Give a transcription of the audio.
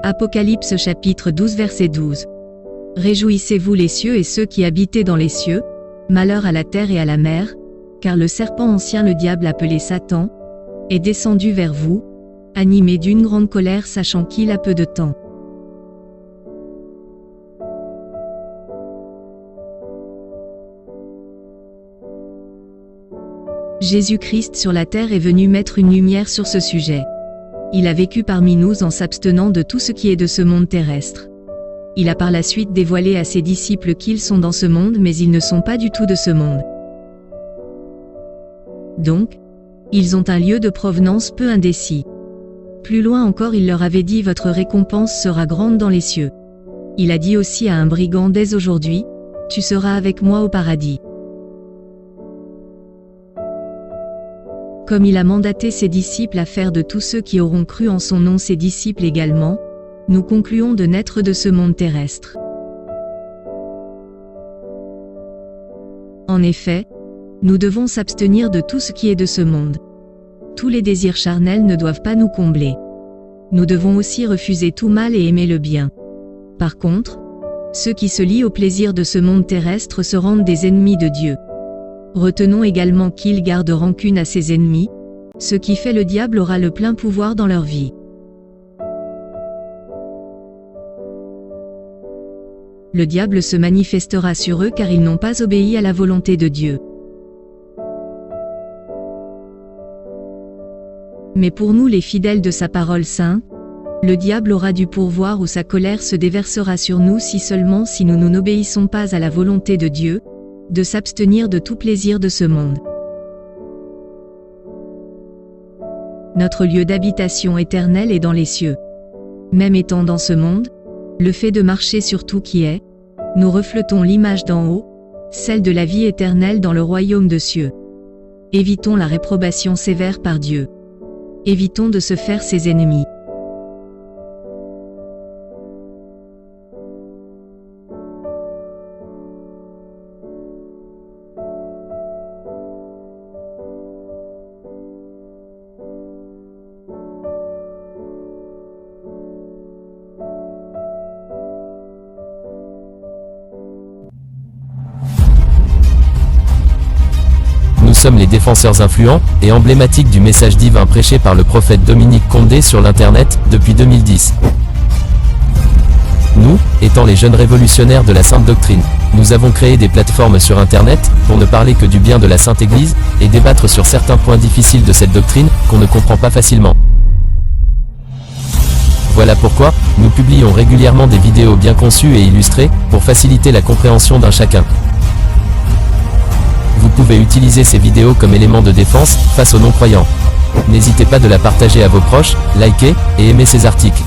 Apocalypse chapitre 12 verset 12. Réjouissez-vous les cieux et ceux qui habitez dans les cieux, malheur à la terre et à la mer, car le serpent ancien, le diable appelé Satan, est descendu vers vous, animé d'une grande colère, sachant qu'il a peu de temps. Jésus-Christ sur la terre est venu mettre une lumière sur ce sujet. Il a vécu parmi nous en s'abstenant de tout ce qui est de ce monde terrestre. Il a par la suite dévoilé à ses disciples qu'ils sont dans ce monde, mais ils ne sont pas du tout de ce monde. Donc, ils ont un lieu de provenance peu indécis. Plus loin encore, il leur avait dit: votre récompense sera grande dans les cieux. Il a dit aussi à un brigand: dès aujourd'hui, tu seras avec moi au paradis. Comme il a mandaté ses disciples à faire de tous ceux qui auront cru en son nom ses disciples également, nous concluons de naître de ce monde terrestre. En effet, nous devons s'abstenir de tout ce qui est de ce monde. Tous les désirs charnels ne doivent pas nous combler. Nous devons aussi refuser tout mal et aimer le bien. Par contre, ceux qui se lient au plaisir de ce monde terrestre se rendent des ennemis de Dieu. Retenons également qu'ils gardent rancune à ses ennemis, ce qui fait le diable aura le plein pouvoir dans leur vie. Le diable se manifestera sur eux car ils n'ont pas obéi à la volonté de Dieu. Mais pour nous les fidèles de sa parole sainte, le diable aura du pourvoir ou sa colère se déversera sur nous si nous n'obéissons pas à la volonté de Dieu, de s'abstenir de tout plaisir de ce monde. Notre lieu d'habitation éternelle est dans les cieux. Même étant dans ce monde, le fait de marcher sur tout qui est, nous reflétons l'image d'en haut, celle de la vie éternelle dans le royaume de cieux. Évitons la réprobation sévère par Dieu. Évitons de se faire ses ennemis. Nous sommes les défenseurs influents et emblématiques du message divin prêché par le prophète Dominique Condé sur l'Internet depuis 2010. Nous, étant les jeunes révolutionnaires de la Sainte Doctrine, nous avons créé des plateformes sur Internet pour ne parler que du bien de la Sainte Église et débattre sur certains points difficiles de cette doctrine qu'on ne comprend pas facilement. Voilà pourquoi nous publions régulièrement des vidéos bien conçues et illustrées pour faciliter la compréhension d'un chacun. Vous pouvez utiliser ces vidéos comme élément de défense face aux non-croyants. N'hésitez pas de la partager à vos proches, liker et aimer ces articles.